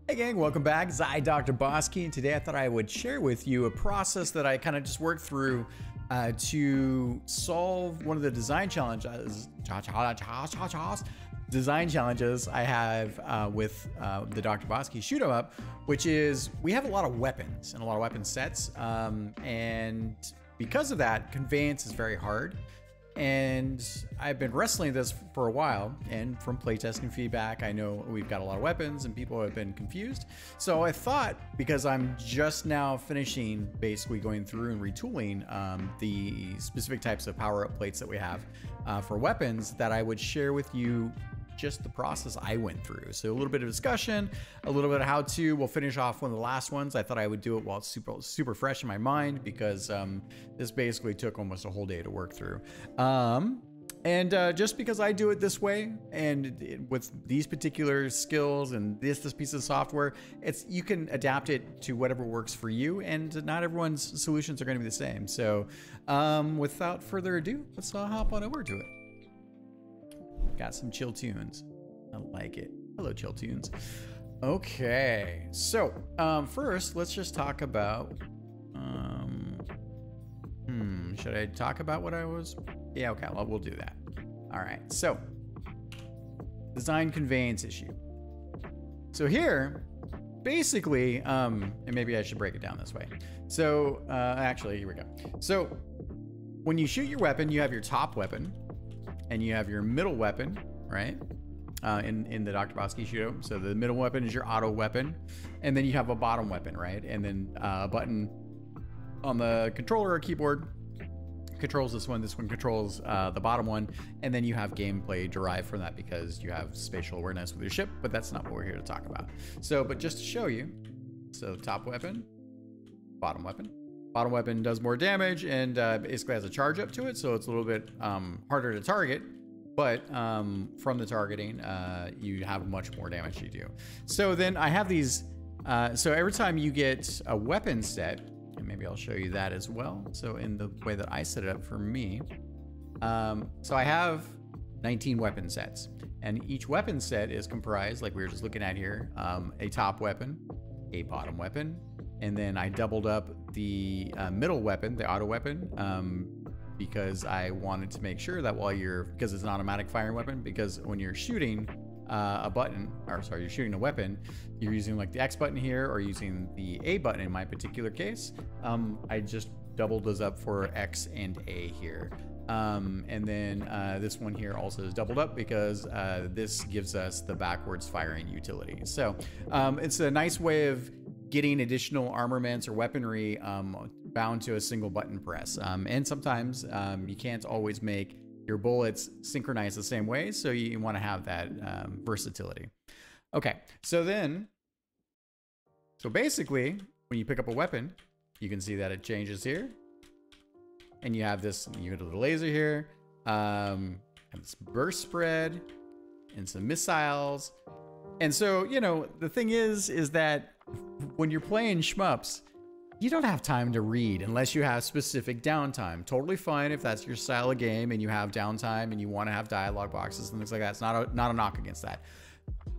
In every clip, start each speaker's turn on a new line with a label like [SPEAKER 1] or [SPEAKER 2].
[SPEAKER 1] Hey gang, welcome back. It's I, DrBossKey, and today I thought I would share with you a process that I kind of just worked through to solve one of the design challenges I have with the DrBossKey Shoot 'em Up, which is we have a lot of weapons and a lot of weapon sets, and because of that, conveyance is very hard. And I've been wrestling this for a while, and from playtesting feedback, I know we've got a lot of weapons and people have been confused. So I thought, because I'm just now finishing basically going through and retooling the specific types of power-up plates that we have for weapons, that I would share with you just the process I went through. So a little bit of discussion, a little bit of how to. We'll finish off one of the last ones. I thought I would do it while it's super fresh in my mind, because this basically took almost a whole day to work through. Just because I do it this way, and with these particular skills and this piece of software, you can adapt it to whatever works for you, and not everyone's solutions are going to be the same. So without further ado, let's hop on over to it. Got some chill tunes. I like it. Hello, chill tunes. Okay, so first, let's just talk about. Should I talk about what I was? Yeah, okay, well, we'll do that. All right, so design conveyance issue. So here, basically, and maybe I should break it down this way. So actually, here we go. So when you shoot your weapon, you have your top weapon, and you have your middle weapon, right? In the DrBossKey Shoot 'em. So the middle weapon is your auto weapon, and then you have a bottom weapon, right? And then a button on the controller or keyboard controls this one. This one controls the bottom one, and then you have gameplay derived from that because you have spatial awareness with your ship. But that's not what we're here to talk about. So, but just to show you, so top weapon, bottom weapon. Bottom weapon does more damage and basically has a charge up to it, so it's a little bit harder to target, but from the targeting, you have much more damage you do. So then I have these, so every time you get a weapon set, and maybe I'll show you that as well, so in the way that I set it up for me, so I have 19 weapon sets, and each weapon set is comprised, like we were just looking at here, a top weapon, a bottom weapon, and then I doubled up the middle weapon, the auto weapon, because I wanted to make sure that because it's an automatic firing weapon, because when you're shooting you're shooting a weapon, you're using like the X button here or using the A button in my particular case. I just doubled those up for X and A here. And then this one here also is doubled up because this gives us the backwards firing utility. So it's a nice way of getting additional armaments or weaponry bound to a single button press. And sometimes you can't always make your bullets synchronize the same way, so you want to have that versatility. Okay, so basically, when you pick up a weapon, you can see that it changes here. And you have this, you go to the laser here, and this burst spread, and some missiles. And so, you know, the thing is that when you're playing shmups, you don't have time to read unless you have specific downtime. Totally fine if that's your style of game and you have downtime and you want to have dialogue boxes and things like that. It's not a knock against that.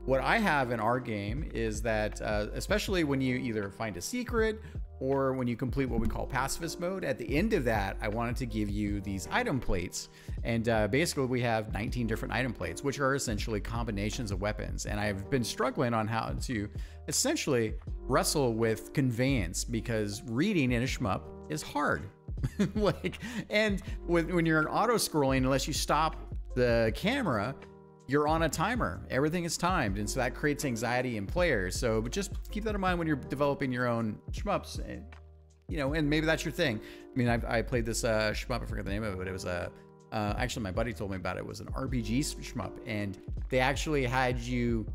[SPEAKER 1] What I have in our game is that, especially when you either find a secret or when you complete what we call pacifist mode, at the end of that, I wanted to give you these item plates. And basically we have 19 different item plates, which are essentially combinations of weapons. And I've been struggling on how to essentially wrestle with conveyance, because reading in a shmup is hard. And when you're in auto scrolling, unless you stop the camera, you're on a timer. Everything is timed, and so that creates anxiety in players. So but just keep that in mind when you're developing your own shmups, you know, and maybe that's your thing. I mean, I played this shmup, I forget the name of it, but it was actually my buddy told me about it. It was an RPG shmup, and they actually had you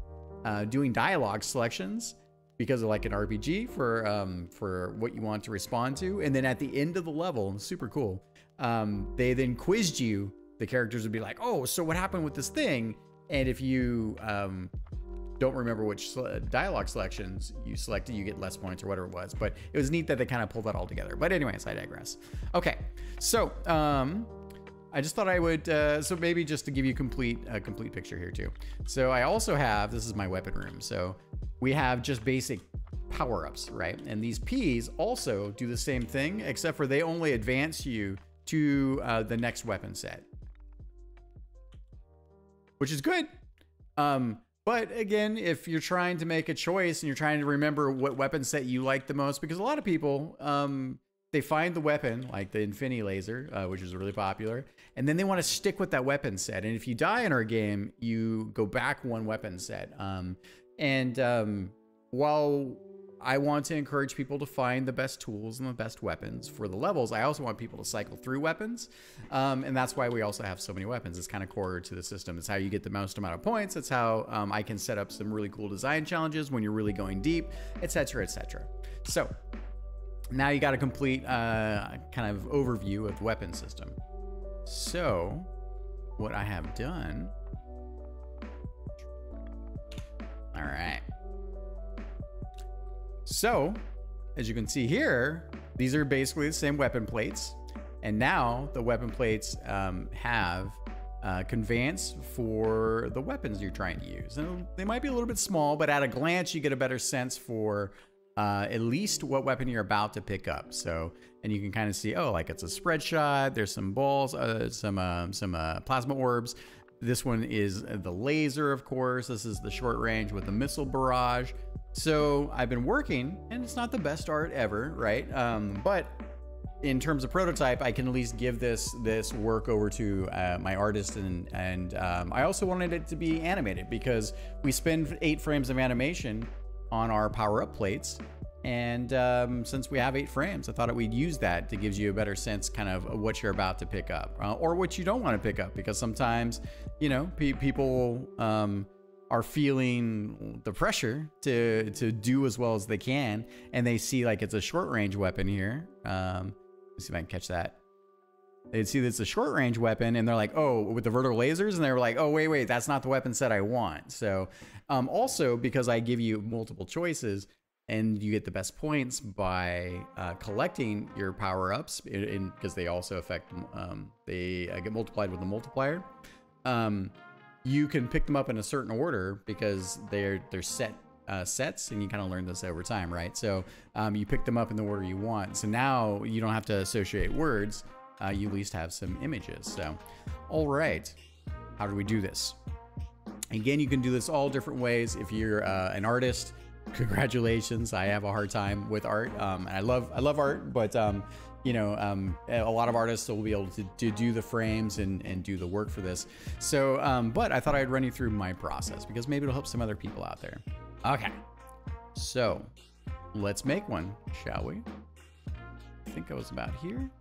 [SPEAKER 1] doing dialogue selections because of like an RPG for what you want to respond to. And then at the end of the level, super cool, they then quizzed you. The characters would be like, oh, so what happened with this thing? And if you don't remember which dialogue selections you selected, you get less points or whatever it was. But it was neat that they kind of pulled that all together. But anyways, I digress. Okay, so I just thought I would, so maybe just to give you a complete picture here too. So I also have, this is my weapon room. So we have just basic power-ups, right? And these Ps also do the same thing, except for they only advance you to the next weapon set, which is good. But again, if you're trying to make a choice and you're trying to remember what weapon set you like the most, because a lot of people, they find the weapon, like the Infinity Laser, which is really popular, and then they want to stick with that weapon set. And if you die in our game, you go back one weapon set. While I want to encourage people to find the best tools and the best weapons for the levels, I also want people to cycle through weapons. And that's why we also have so many weapons. It's kind of core to the system. It's how you get the most amount of points. It's how I can set up some really cool design challenges when you're really going deep, etc., etc. So now you got a complete kind of overview of the weapon system. So what I have done, all right. So, as you can see here, these are basically the same weapon plates. And now the weapon plates have conveyance for the weapons you're trying to use. And they might be a little bit small, but at a glance, you get a better sense for at least what weapon you're about to pick up. So, and you can kind of see, oh, like it's a spread shot. There's some balls, some plasma orbs. This one is the laser, of course. This is the short range with the missile barrage. So I've been working, and it's not the best art ever, right? But in terms of prototype, I can at least give this work over to my artist, and I also wanted it to be animated because we spend 8 frames of animation on our power-up plates, and since we have 8 frames, I thought we'd use that to give you a better sense kind of what you're about to pick up, or what you don't want to pick up, because sometimes, you know, people are feeling the pressure to do as well as they can, and they see like it's a short range weapon here. Let's see if I can catch that. They'd see that it's a short range weapon, and they're like, oh, with the vertical lasers, and they were like, oh, wait, that's not the weapon set I want. So also because I give you multiple choices, and you get the best points by collecting your power-ups, because they also affect, they get multiplied with the multiplier. You can pick them up in a certain order because they're set sets, and you kind of learn this over time, right? So you pick them up in the order you want. So now you don't have to associate words. You at least have some images. So, all right, how do we do this? Again, you can do this all different ways. If you're an artist, congratulations. I have a hard time with art. And I love art, but you know, a lot of artists will be able to do the frames and do the work for this. So, but I thought I'd run you through my process because maybe it'll help some other people out there. Okay, so let's make one, shall we? I think I was about here.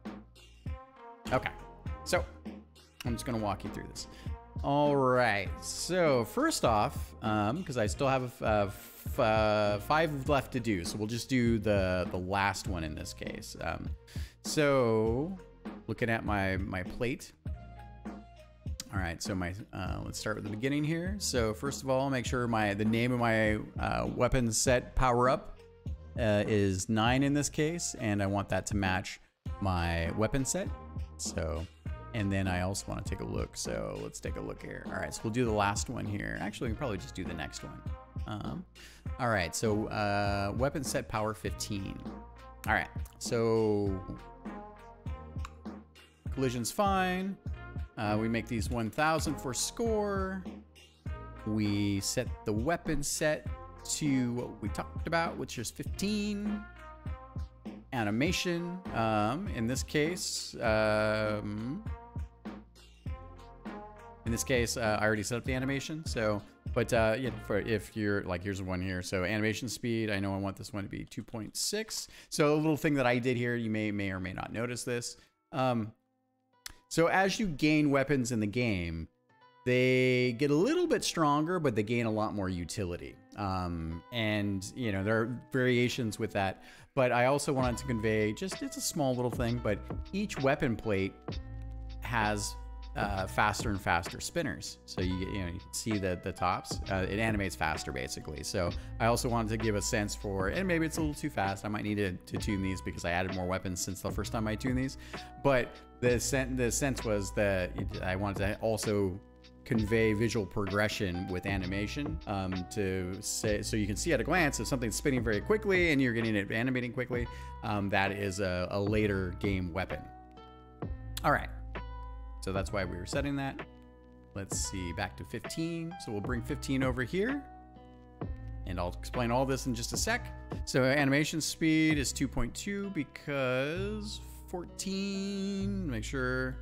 [SPEAKER 1] Okay, so I'm just gonna walk you through this. All right, so first off, because I still have 5 left to do, so we'll just do the last one in this case. So looking at my plate. All right, so let's start with the beginning here. So first of all, make sure the name of my weapon set power up is 9 in this case, and I want that to match my weapon set. So, and then I also want to take a look. So let's take a look here. All right, so we'll do the last one here. Actually, we can probably just do the next one. All right, so weapon set power 15. All right, so collision's fine. We make these 1000 for score. We set the weapon set to what we talked about, which is 15. Animation, in this case, I already set up the animation. So, but yeah, if you're like, here's one here. So animation speed, I know I want this one to be 2.6. So a little thing that I did here, you may or may not notice this. So as you gain weapons in the game, they get a little bit stronger, but they gain a lot more utility. And you know, there are variations with that, but I also wanted to convey it's a small little thing, but each weapon plate has faster and faster spinners. So you can see the tops, it animates faster basically. So I also wanted to give a sense for, and maybe it's a little too fast. I might need to tune these because I added more weapons since the first time I tuned these, but the sense was that I wanted to also convey visual progression with animation to say, so you can see at a glance if something's spinning very quickly and you're getting it animating quickly, that is a later game weapon. All right, so that's why we were setting that. Let's see, back to 15. So we'll bring 15 over here and I'll explain all this in just a sec. So animation speed is 2.2 because 14, make sure,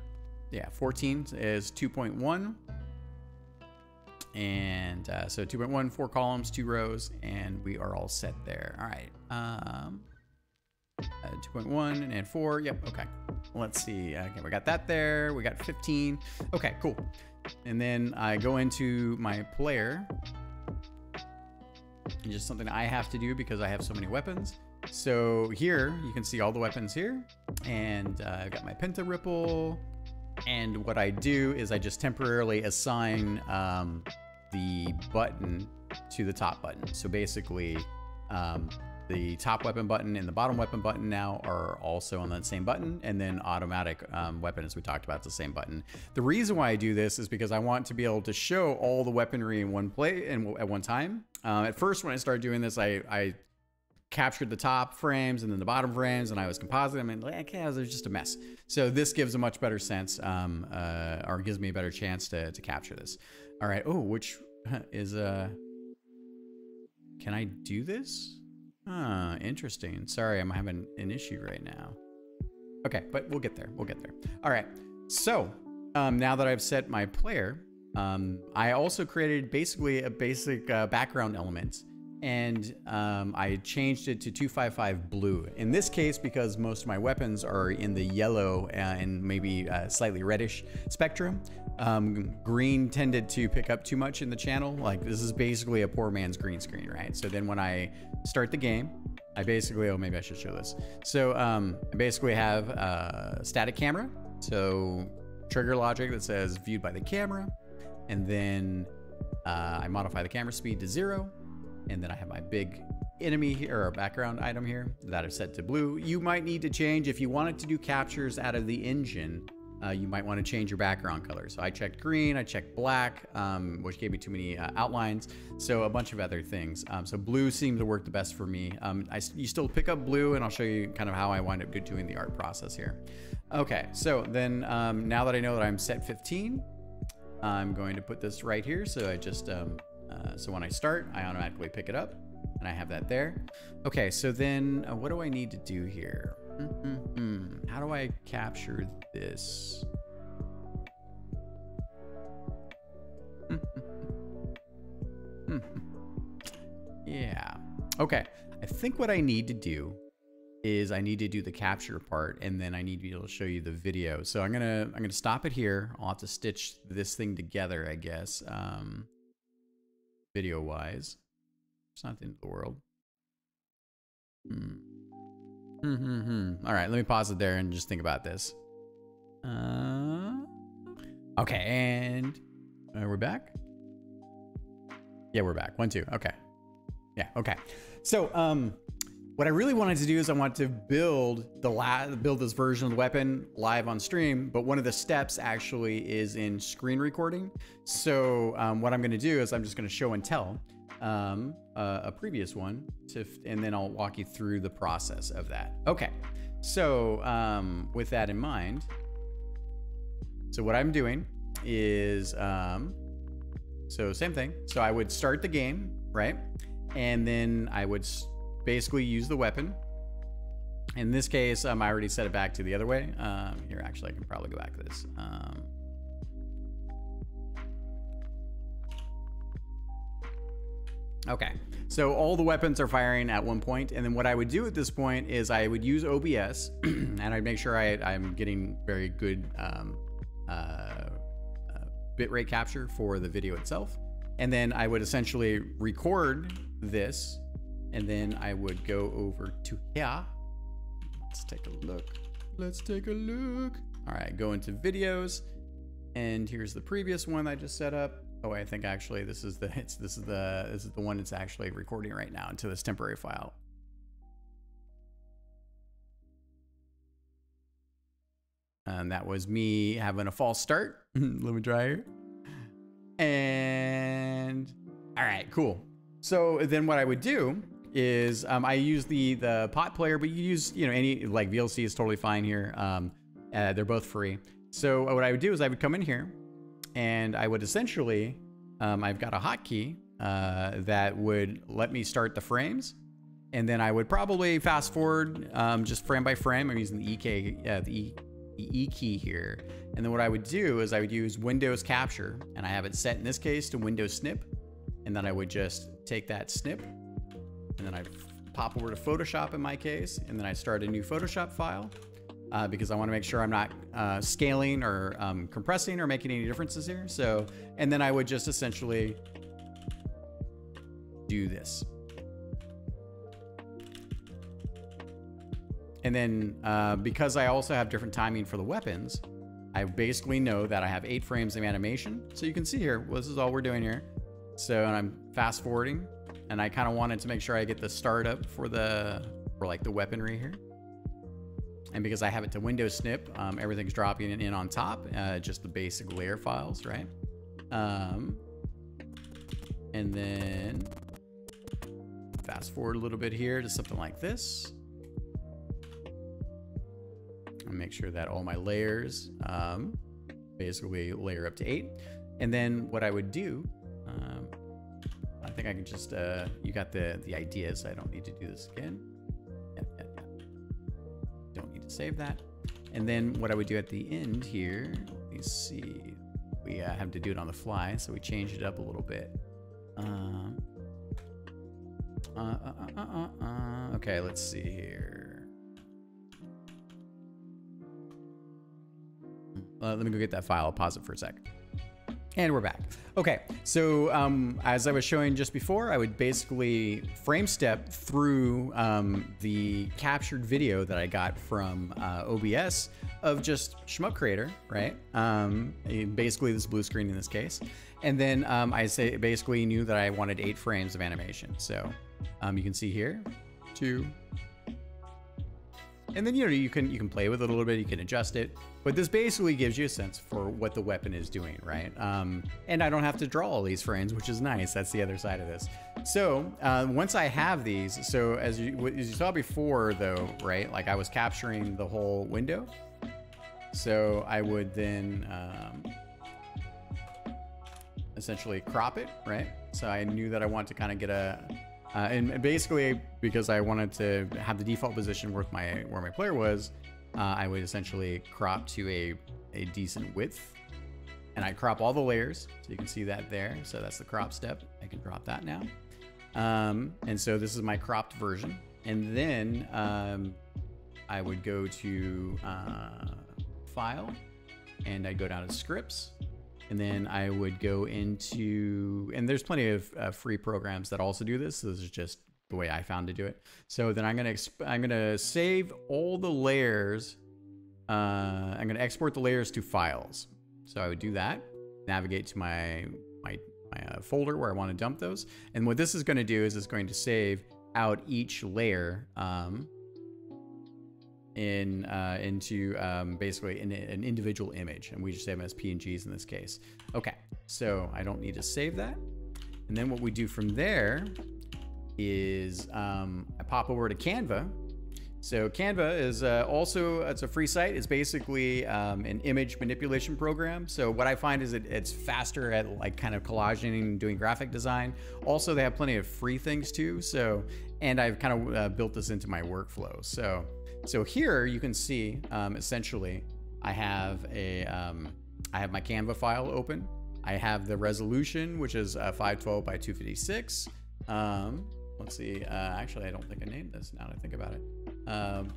[SPEAKER 1] yeah, 14 is 2.1. And so 2.1, 4 columns, 2 rows, and we are all set there. All right. 2.1 and 4. Yep. Okay. Let's see. Okay, we got that there. We got 15. Okay, cool. And then I go into my player. Just something I have to do because I have so many weapons. So here you can see all the weapons here, and I've got my Penta Ripple. And what I do is I just temporarily assign the button to the top button. So basically, the top weapon button and the bottom weapon button now are also on the same button, and then automatic weapon, as we talked about, is the same button. The reason why I do this is because I want to be able to show all the weaponry in one play and at one time. At first, when I started doing this, I captured the top frames and then the bottom frames, and I was compositing them, and like, yeah, it was just a mess. So this gives a much better sense, or gives me a better chance to capture this. All right. Oh, which is can I do this? Interesting. Sorry, I'm having an issue right now. Okay, but we'll get there. We'll get there. All right. So now that I've set my player, I also created basically a basic background element. And I changed it to 255 blue. In this case, because most of my weapons are in the yellow and maybe slightly reddish spectrum, green tended to pick up too much in the channel. Like, this is basically a poor man's green screen, right? So then when I start the game, I basically, oh, maybe I should show this. So I basically have a static camera. So trigger logic that says viewed by the camera. And then I modify the camera speed to 0. And then I have my big enemy here, or background item here, that I've set to blue. You might need to change, if you wanted to do captures out of the engine, you might want to change your background color. So I checked green, I checked black, which gave me too many outlines. So a bunch of other things. So blue seemed to work the best for me. You still pick up blue, and I'll show you kind of how I wind up doing the art process here. Okay, so then now that I know that I'm set 15, I'm going to put this right here. So I just, so when I start, I automatically pick it up, and I have that there. Okay, so then what do I need to do here? How do I capture this? Yeah. Okay. I think what I need to do is I need to do the capture part, and then I need to be able to show you the video. So I'm gonna stop it here. I'll have to stitch this thing together, I guess. Video wise, it's not the end of the world. All right, let me pause it there and just think about this. Okay, and we're back. Yeah, we're back. 1, 2. Okay. Yeah. Okay. So, what I really wanted to do is I wanted to build this version of the weapon live on stream, but one of the steps actually is in screen recording. So what I'm going to do is I'm just going to show and tell a previous one, and then I'll walk you through the process of that. Okay, so with that in mind, so what I'm doing is, so same thing. So I would start the game, right? And then I would basically use the weapon. In this case, I already set it back to the other way. Here, actually, I can probably go back to this. Okay, so all the weapons are firing at one point, and then what I would do at this point is I would use OBS, and I'd make sure I'm getting very good bitrate capture for the video itself, and then I would essentially record this. And then I would go over to here. Let's take a look. Let's take a look. All right, go into videos, and here's the previous one I just set up. Oh, I think actually this is the one that's actually recording right now into this temporary file. And that was me having a false start. Let me try here. And all right, cool. So then what I would do is I use the pot player, but you use, you know, any, like VLC is totally fine here. They're both free. So what I would do is I would come in here and I would essentially, I've got a hotkey that would let me start the frames. And then I would probably fast forward just frame by frame. I'm using the E key here. And then what I would do is I would use Windows Capture, and I have it set in this case to Windows Snip. And then I would just take that snip, and then I pop over to Photoshop in my case, and then I start a new Photoshop file because I want to make sure I'm not scaling or compressing or making any differences here. So, and then I would just essentially do this. And then because I also have different timing for the weapons, I basically know that I have 8 frames of animation. So you can see here, well, this is all we're doing here. So, and I'm fast forwarding, and I kind of wanted to make sure I get the startup for like the weaponry here. And because I have it to Windows Snip, everything's dropping in on top, just the basic layer files, right? And then fast forward a little bit here to something like this. And make sure that all my layers basically layer up to 8. And then what I would do, I think I can just, you got the idea, so I don't need to do this again. Yeah. Don't need to save that. And then what I would do at the end here, let me see, we have to do it on the fly, so we changed it up a little bit. Okay, let's see here. Let me go get that file. I'll pause it for a sec. And we're back. Okay, so as I was showing just before, I would basically frame step through the captured video that I got from OBS of just Shmup Creator, right? Basically this blue screen in this case. And then I basically knew that I wanted 8 frames of animation. So you can see here, 2. And then, you know, you can play with it a little bit, you can adjust it, but this basically gives you a sense for what the weapon is doing, right? And I don't have to draw all these frames, which is nice. That's the other side of this. So once I have these, so as you saw before though, right? Like I was capturing the whole window. So I would then essentially crop it, right? So I knew that I want to kind of get a, and basically, because I wanted to have the default position where my player was, I would essentially crop to a decent width, and I crop all the layers, so you can see that there. So that's the crop step. I can drop that now, and so this is my cropped version. And then I would go to File, and I go down to Scripts. And then I would go into, and there's plenty of free programs that also do this. So this is just the way I found to do it. So then I'm gonna save all the layers. I'm gonna export the layers to files. So I would do that. Navigate to my folder where I want to dump those. And what this is going to do is it's going to save out each layer into basically an individual image, and we just save them as PNGs in this case. Okay, so I don't need to save that. And then what we do from there is I pop over to Canva. So Canva is also, it's a free site. It's basically an image manipulation program. So what I find is it's faster at like kind of collaging and doing graphic design. Also, they have plenty of free things too. So, and I've kind of built this into my workflow. So here you can see, essentially, I have my Canva file open. I have the resolution, which is 512 by 256. Let's see. Actually, I don't think I named this now that I think about it.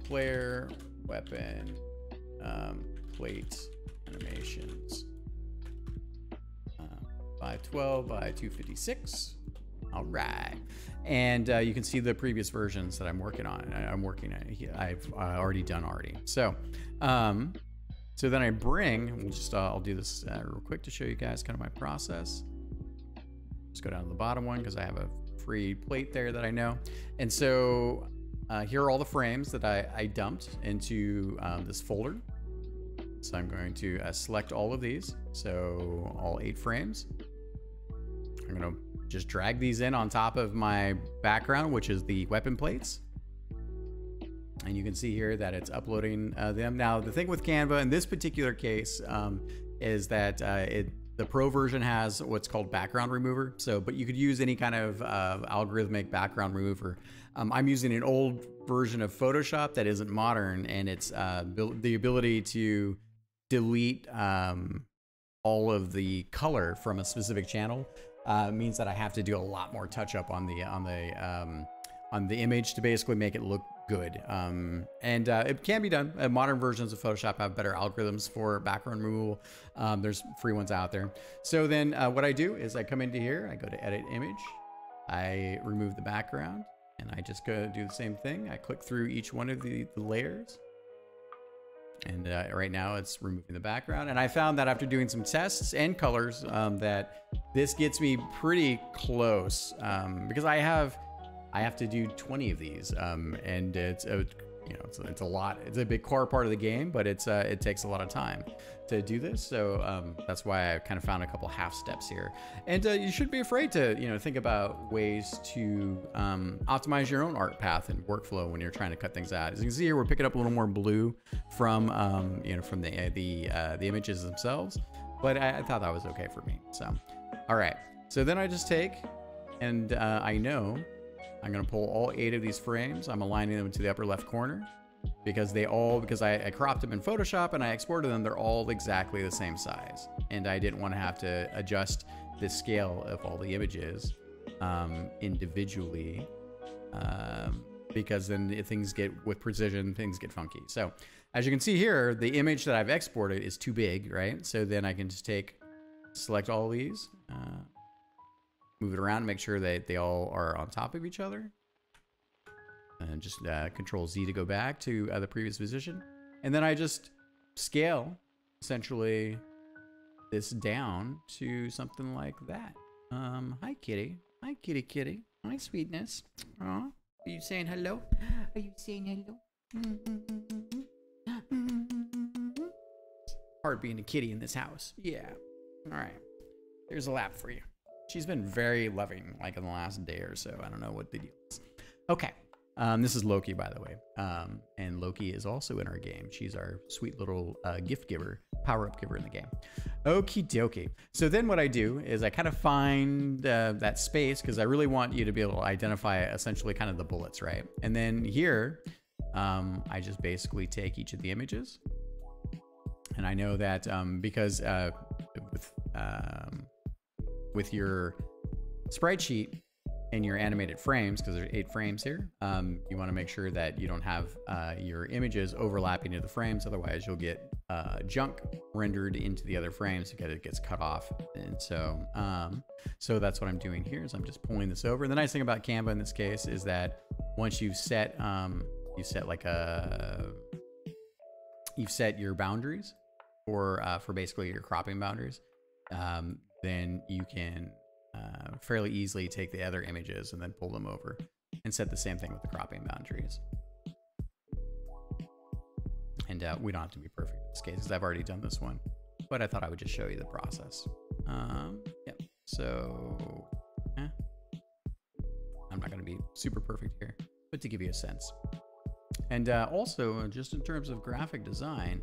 [SPEAKER 1] Player, weapon, plate, animations. 512 by 256. All right. And you can see the previous versions that I'm working on. I've already done already. So, so then I bring, we'll just, I'll do this real quick to show you guys kind of my process. Just go down to the bottom one because I have a free plate there that I know. And so here are all the frames that I dumped into this folder. So I'm going to select all of these. So all 8 frames. I'm gonna just drag these in on top of my background, which is the weapon plates. And you can see here that it's uploading them. Now, the thing with Canva in this particular case is that the Pro version has what's called background remover. So, but you could use any kind of algorithmic background remover. I'm using an old version of Photoshop that isn't modern, and it's the ability to delete all of the color from a specific channel means that I have to do a lot more touch up on the image to basically make it look good. It can be done. Modern versions of Photoshop have better algorithms for background removal. There's free ones out there. So then what I do is I come into here, I go to edit image, I remove the background, and I just go do the same thing. I click through each one of the layers. And right now it's removing the background. And I found that after doing some tests and colors that this gets me pretty close because I have to do 20 of these, and it's a lot. It's a big core part of the game, but it takes a lot of time to do this. So that's why I kind of found a couple half steps here. And you shouldn't be afraid to think about ways to optimize your own art path and workflow when you're trying to cut things out. As you can see here, we're picking up a little more blue from from the images themselves, but I thought that was okay for me. So all right, so then I just take and I know I'm going to pull all 8 of these frames. I'm aligning them to the upper left corner because I cropped them in Photoshop and I exported them. They're all exactly the same size. And I didn't want to have to adjust the scale of all the images individually because then with precision, things get funky. So as you can see here, the image that I've exported is too big, right? So then I can just select all these, move it around and make sure that they all are on top of each other. And just Control Z to go back to the previous position. And then I just scale, essentially, this down to something like that. Hi, kitty. Hi, kitty kitty. Hi, sweetness. Aw, are you saying hello? Are you saying hello? Hard being a kitty in this house. Yeah. All right. There's a lap for you. She's been very loving, like in the last day or so. I don't know what the deal is. Okay. This is Loki, by the way. And Loki is also in our game. She's our sweet little gift giver, power-up giver in the game. Okie dokie. So then what I do is I kind of find that space because I really want you to be able to identify essentially kind of the bullets, right? And then here, I just basically take each of the images. And I know that because with your sprite sheet and your animated frames, because there's 8 frames here, you want to make sure that you don't have your images overlapping into the frames. Otherwise, you'll get junk rendered into the other frames because it gets cut off. And so, so that's what I'm doing here. Is I'm just pulling this over. And the nice thing about Canva in this case is that once you've set your boundaries for basically your cropping boundaries, then you can fairly easily take the other images and then pull them over and set the same thing with the cropping boundaries. And we don't have to be perfect in this case because I've already done this one, but I thought I would just show you the process. Yeah, so I'm not going to be super perfect here, but to give you a sense. And also, just in terms of graphic design,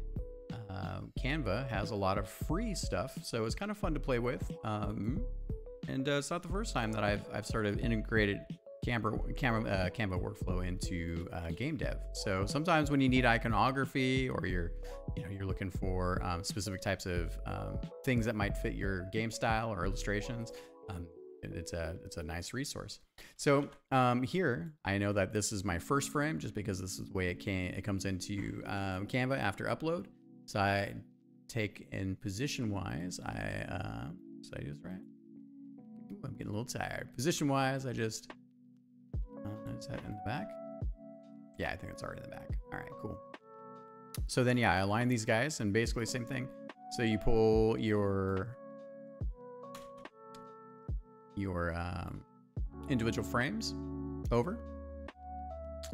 [SPEAKER 1] Canva has a lot of free stuff, so it's kind of fun to play with. And it's not the first time that I've sort of integrated Canva workflow into game dev. So sometimes when you need iconography or you're looking for specific types of things that might fit your game style or illustrations, it's a nice resource. So here I know that this is my first frame just because this is the way it comes into Canva after upload. So I take in position wise, did I do this right? Ooh, I'm getting a little tired. Position wise, I just is that in the back? Yeah, I think it's already in the back. All right, cool. So then, yeah, I align these guys and basically same thing. So you pull your individual frames over,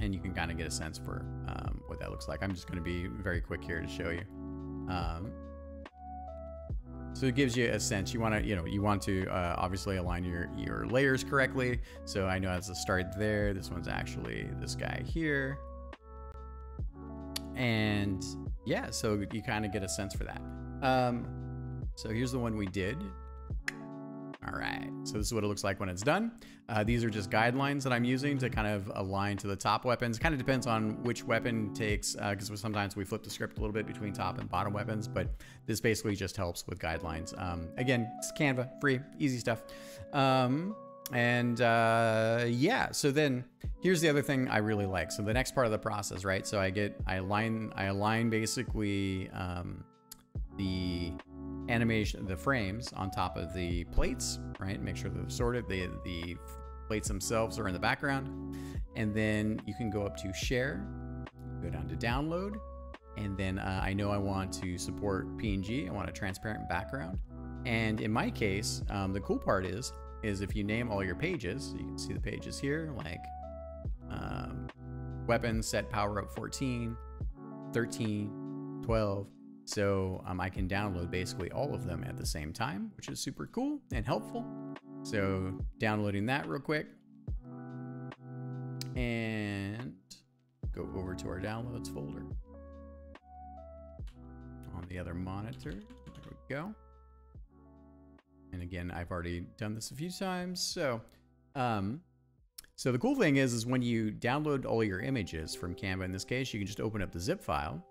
[SPEAKER 1] and you can kind of get a sense for what that looks like. I'm just going to be very quick here to show you. So it gives you a sense. You want to, obviously align your layers correctly. So I know as to start there. This one's actually this guy here. And yeah, so you kind of get a sense for that. So here's the one we did. All right, so this is what it looks like when it's done. These are just guidelines that I'm using to kind of align to the top weapons. Kind of depends on which weapon takes, because sometimes we flip the script a little bit between top and bottom weapons, but this basically just helps with guidelines. Again, it's Canva, free, easy stuff. Yeah, so then here's the other thing I really like. So the next part of the process, right? So I align basically the animation, the frames on top of the plates, right? Make sure they're sorted. The plates themselves are in the background. And then you can go up to share, go down to download. And then I know I want to support PNG. I want a transparent background. And in my case, the cool part is if you name all your pages, you can see the pages here, like weapons set power up 14, 13, 12. So I can download basically all of them at the same time, which is super cool and helpful. So downloading that real quick and go over to our downloads folder on the other monitor. There we go. And again, I've already done this a few times. So, so the cool thing is when you download all your images from Canva, in this case, you can just open up the zip file.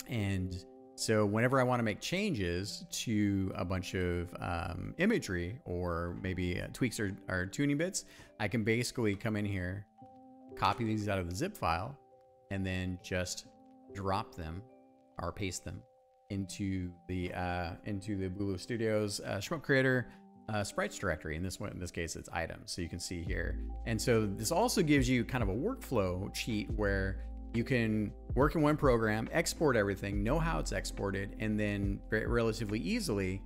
[SPEAKER 1] And so whenever I want to make changes to a bunch of imagery or maybe tweaks or tuning bits, I can basically come in here, copy these out of the zip file, and then just drop them or paste them into the Bulu Studios Shmup Creator sprites directory. In this case, it's items. So you can see here. And so this also gives you kind of a workflow cheat where you can work in one program, export everything, know how it's exported, and then very relatively easily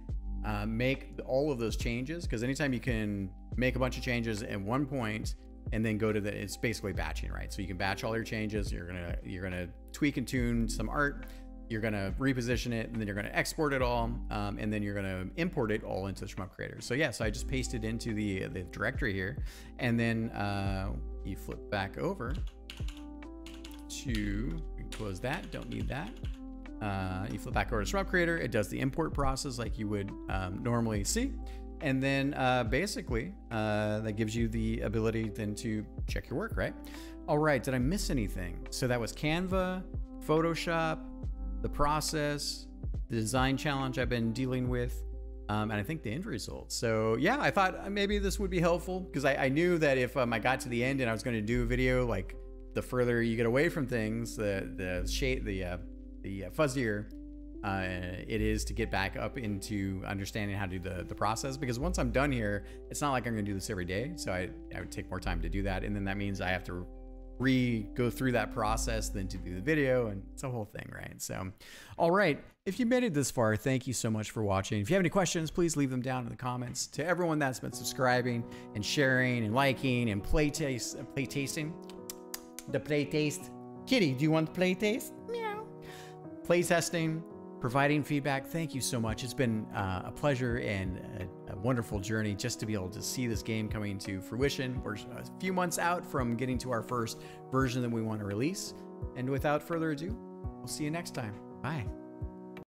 [SPEAKER 1] make all of those changes. Because anytime you can make a bunch of changes at one point and then go to it's basically batching, right? So you can batch all your changes. You're gonna tweak and tune some art. You're gonna reposition it, and then you're gonna export it all, and then you're gonna import it all into the Shmup Creator. So yeah, so I just pasted into the directory here, and then you flip back over to close that. Don't need that. You flip back over to Shmup Creator. It does the import process like you would normally see, and then basically that gives you the ability then to check your work, right? All right, did I miss anything? So that was Canva, Photoshop, the process, the design challenge I've been dealing with, and I think the end result. So yeah, I thought maybe this would be helpful because I knew that if I got to the end and I was going to do a video, like the further you get away from things, the fuzzier it is to get back up into understanding how to do the process. Because once I'm done here, it's not like I'm going to do this every day. So I would take more time to do that, and then that means I have to go through that process then to do the video, and it's a whole thing, right? So all right, if you made it this far, thank you so much for watching. If you have any questions, please leave them down in the comments. To everyone that's been subscribing and sharing and liking and play tasting the play taste. Kitty, do you want to play taste? Meow. Play testing, providing feedback, thank you so much. It's been a pleasure and a wonderful journey just to be able to see this game coming to fruition. We're a few months out from getting to our first version that we want to release. And without further ado, we'll see you next time. Bye.